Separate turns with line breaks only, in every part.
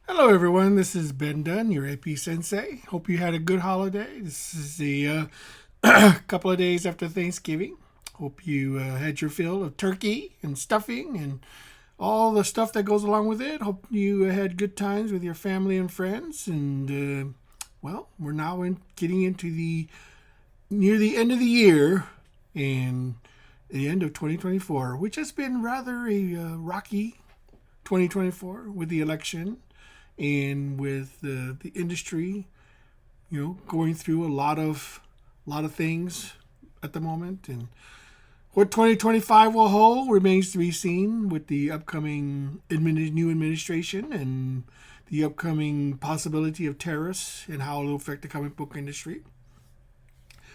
Hello, everyone. This is Ben Dunn, your AP Sensei. Hope you had a good holiday. This is the couple of days after Thanksgiving. Hope you had your fill of turkey and stuffing and all the stuff that goes along with it. Hope you had good times with your family and friends. And we're now getting into the near the end of the year and the end of 2024, which has been rather a rocky 2024 with the election and with the industry, going through a lot of things at the moment, and what 2025 will hold remains to be seen with the upcoming new administration and the upcoming possibility of tariffs and how it will affect the comic book industry.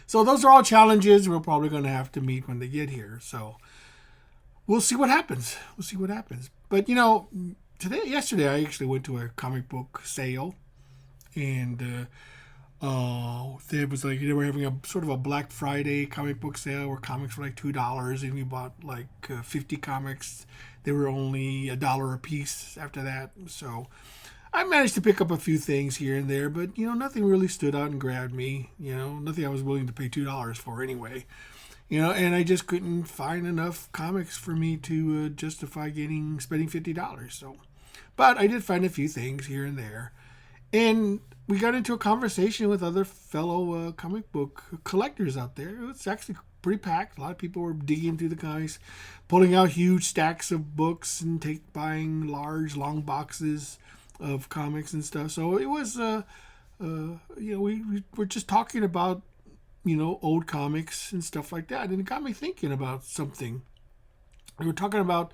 So those are all challenges we're probably going to have to meet when they get here. So we'll see what happens. We'll see what happens. But yesterday, I actually went to a comic book sale, and there was like they were having a sort of a Black Friday comic book sale where comics were like $2, and we bought like 50 comics. They were only $1 a piece after that. So I managed to pick up a few things here and there, but nothing really stood out and grabbed me. Nothing I was willing to pay $2 for anyway. And I just couldn't find enough comics for me to justify spending $50. So, but I did find a few things here and there, and we got into a conversation with other fellow comic book collectors out there. It was actually pretty packed. A lot of people were digging through the comics, pulling out huge stacks of books and buying large, long boxes of comics and stuff. So it was, we were just talking about old comics and stuff like that. And it got me thinking about something. We were talking about,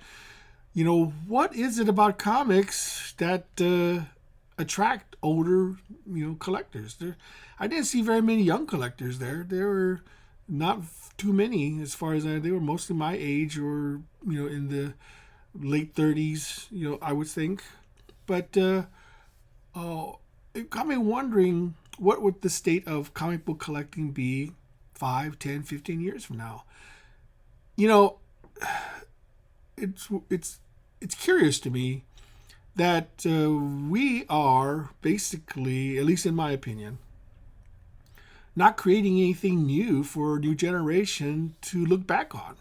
what is it about comics that attract older, collectors? I didn't see very many young collectors there. There were not too many as far as they were mostly my age or, in the late 30s, I would think. But it got me wondering, what would the state of comic book collecting be 5, 10, 15 years from now? You know, it's curious to me that we are basically, at least in my opinion, not creating anything new for a new generation to look back on.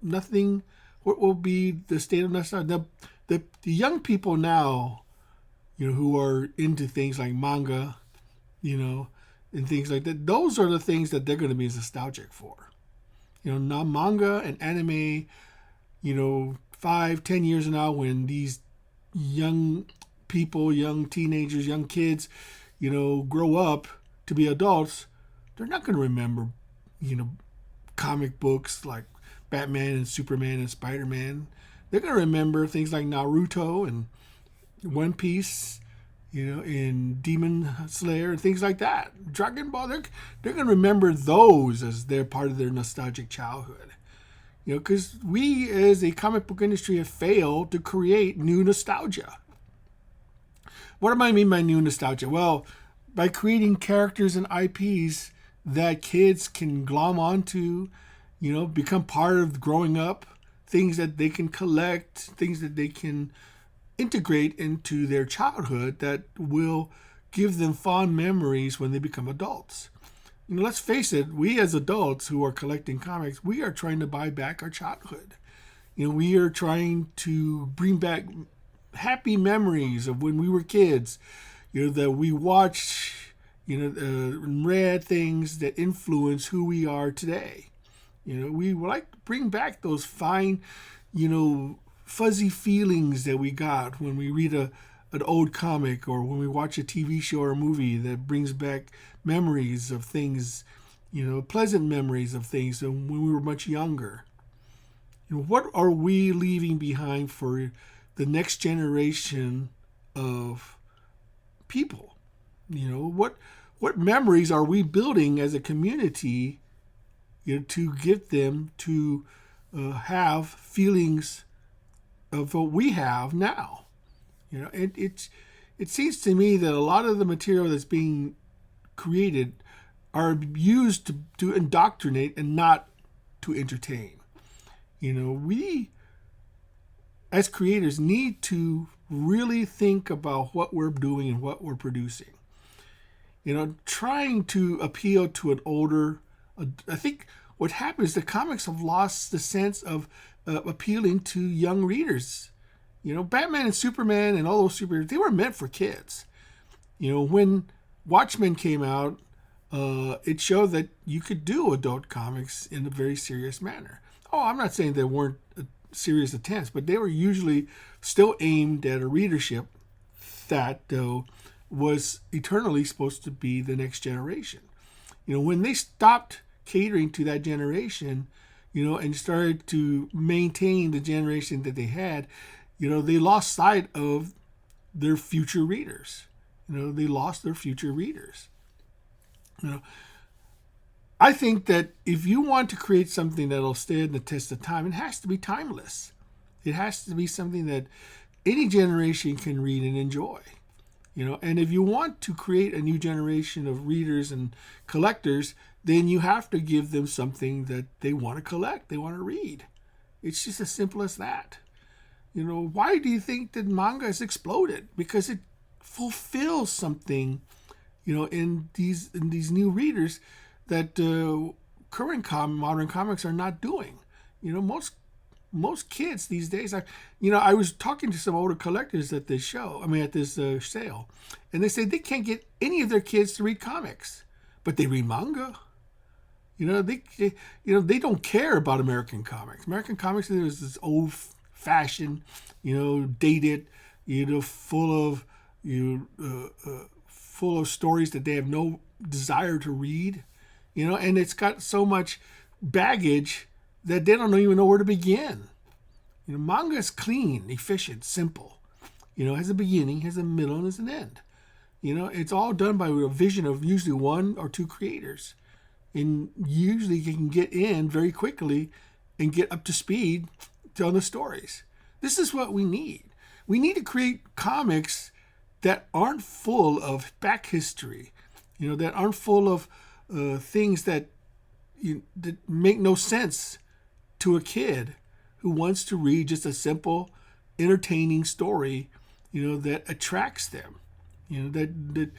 Nothing. What will be the state of nostalgia? The young people now, who are into things like manga, and things like that. Those are the things that they're going to be nostalgic for. Now manga and anime, 5, 10 years from now, when these young people, young teenagers, young kids, grow up to be adults, they're not going to remember, comic books like Batman and Superman and Spider-Man. They're going to remember things like Naruto and One Piece, and Demon Slayer and things like that. Dragon Ball, they're going to remember those as they're part of their nostalgic childhood. Because we as a comic book industry have failed to create new nostalgia. What do I mean by new nostalgia? Well, by creating characters and IPs that kids can glom onto, become part of growing up, things that they can collect, things that they can integrate into their childhood that will give them fond memories when they become adults. Let's face it, we as adults who are collecting comics, we are trying to buy back our childhood. We are trying to bring back happy memories of when we were kids, that we watched, and read things that influence who we are today. We would like to bring back those fine, fuzzy feelings that we got when we read an old comic or when we watch a TV show or a movie that brings back memories of things, pleasant memories of things when we were much younger. What are we leaving behind for the next generation of people? What memories are we building as a community, to get them to have feelings of what we have now? It seems to me that a lot of the material that's being created are used to indoctrinate and not to entertain. We as creators, need to really think about what we're doing and what we're producing. Trying to appeal to an older, I think what happens is the comics have lost the sense of appealing to young readers. Batman and Superman and all those superheroes, they were meant for kids. When Watchmen came out, it showed that you could do adult comics in a very serious manner. Oh, I'm not saying there weren't serious attempts, but they were usually still aimed at a readership that was eternally supposed to be the next generation. When they stopped catering to that generation, and started to maintain the generation that they had, they lost sight of their future readers. They lost their future readers. I think that if you want to create something that'll stand the test of time, it has to be timeless. It has to be something that any generation can read and enjoy. And if you want to create a new generation of readers and collectors, then you have to give them something that they want to collect, they want to read. It's just as simple as that. Why do you think that manga has exploded? Because it fulfills something, in these new readers that current modern comics are not doing. Most kids these days, I was talking to some older collectors at this sale, and they say they can't get any of their kids to read comics, but they read manga. They don't care about American comics. American comics is this old-fashioned, dated, full of stories that they have no desire to read, and it's got so much baggage that they don't even know where to begin. Manga is clean, efficient, simple. Has a beginning, has a middle, and has an end. It's all done by a vision of usually one or two creators. And usually you can get in very quickly and get up to speed on the stories. This is what we need. We need to create comics that aren't full of back history, that aren't full of things that make no sense to a kid who wants to read just a simple, entertaining story, that attracts them, that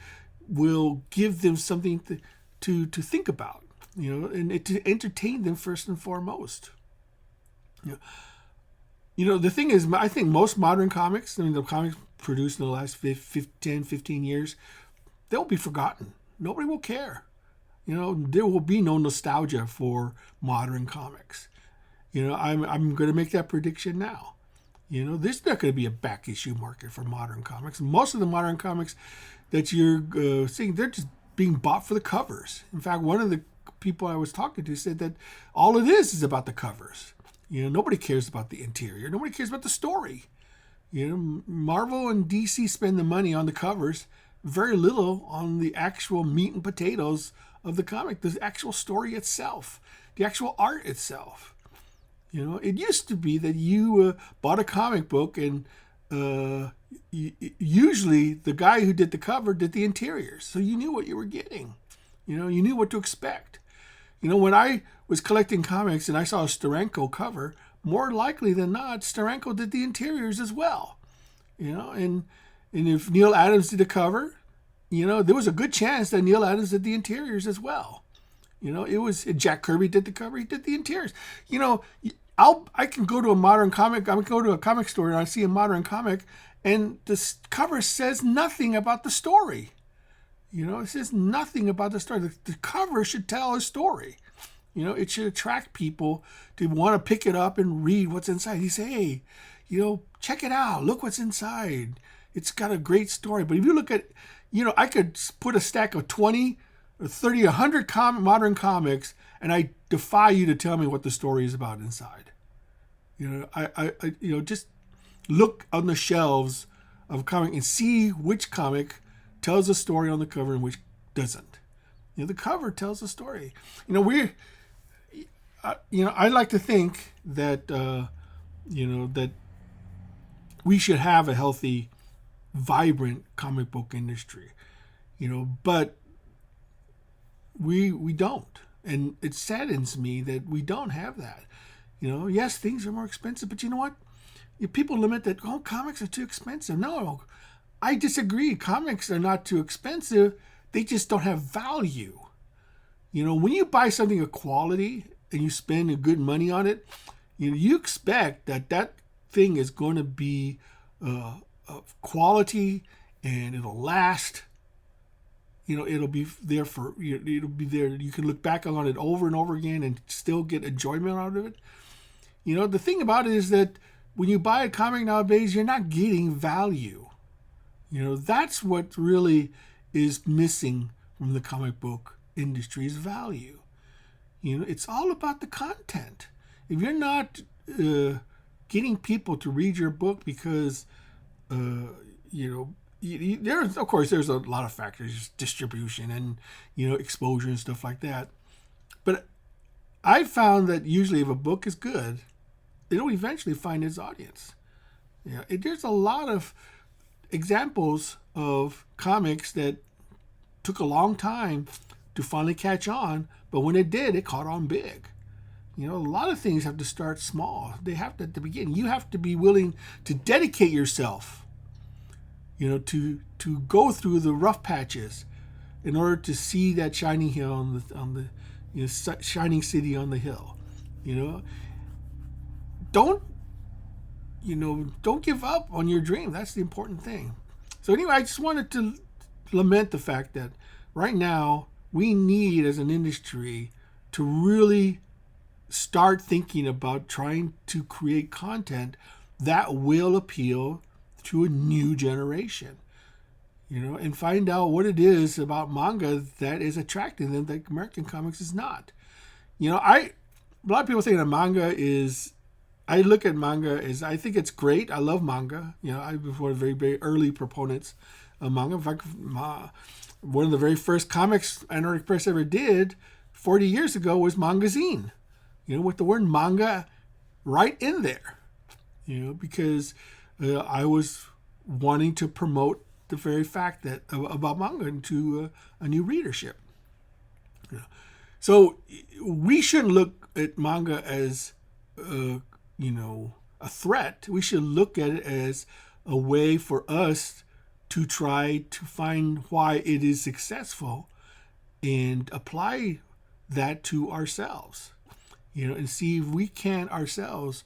will give them something to think about, and to entertain them first and foremost. The thing is, I think most modern comics, the comics produced in the last 10, 15 years, they'll be forgotten. Nobody will care. There will be no nostalgia for modern comics. I'm going to make that prediction now. There's not going to be a back issue market for modern comics. Most of the modern comics that you're seeing, they're just being bought for the covers. In fact, one of the people I was talking to said that all it is about the covers. Nobody cares about the interior. Nobody cares about the story. Marvel and DC spend the money on the covers, very little on the actual meat and potatoes of the comic, the actual story itself, the actual art itself. It used to be that you bought a comic book and usually the guy who did the cover did the interiors. So you knew what you were getting. You knew what to expect. When I was collecting comics and I saw a Steranko cover, more likely than not, Steranko did the interiors as well. And if Neil Adams did the cover, there was a good chance that Neil Adams did the interiors as well. It was Jack Kirby did the cover, he did the interiors. I can go to a modern comic, I can go to a comic store and I see a modern comic and the cover says nothing about the story. It says nothing about the story. The cover should tell a story. It should attract people to want to pick it up and read what's inside. You say, hey, check it out. Look what's inside. It's got a great story. But if you look at, I could put a stack of 20 or 30, 100 modern comics, and I defy you to tell me what the story is about inside. I just look on the shelves of a comic and see which comic tells a story on the cover and which doesn't. The cover tells a story. I like to think that, that we should have a healthy, vibrant comic book industry, but we don't. And it saddens me that we don't have that. Yes, things are more expensive, but you know what? People limit that, oh, comics are too expensive. No, I disagree. Comics are not too expensive. They just don't have value. When you buy something of quality and you spend good money on it, you expect that thing is going to be of quality and it'll last. It'll be there it'll be there. You can look back on it over and over again and still get enjoyment out of it. The thing about it is that when you buy a comic nowadays, you're not getting value. That's what really is missing from the comic book industry's value. It's all about the content. If you're not getting people to read your book because, there's a lot of factors, distribution and, exposure and stuff like that. But I found that usually if a book is good, it'll eventually find its audience. There's a lot of examples of comics that took a long time to finally catch on, but when it did, it caught on big. A lot of things have to start small. They have to, at the beginning, you have to be willing to dedicate yourself, to go through the rough patches in order to see that shining hill on the shining city on the hill. Don't give up on your dream. That's the important thing. So anyway, I just wanted to lament the fact that right now we need, as an industry, to really start thinking about trying to create content that will appeal to a new generation, and find out what it is about manga that is attracting them that American comics is not. A lot of people think that manga is, I look at manga as, I think it's great. I love manga. I was one of the very, very early proponents of manga. In fact, one of the very first comics Anarchy Press ever did 40 years ago was Mangazine, with the word manga right in there, because I was wanting to promote the very fact that about manga to a new readership. So we shouldn't look at manga as a threat. We should look at it as a way for us to try to find why it is successful and apply that to ourselves, and see if we can ourselves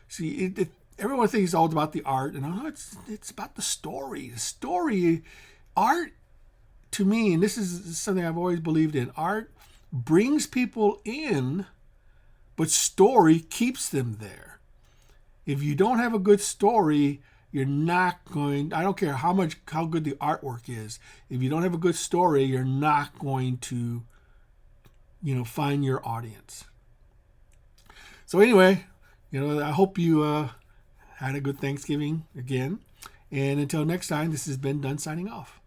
see it. Everyone thinks it's all about the art, and it's about the story. The story, art, to me, and this is something I've always believed in, art brings people in, but story keeps them there. If you don't have a good story, you're not going, I don't care how good the artwork is. If you don't have a good story, you're not going to, find your audience. So anyway, I hope you had a good Thanksgiving again. And until next time, this has been Dunn signing off.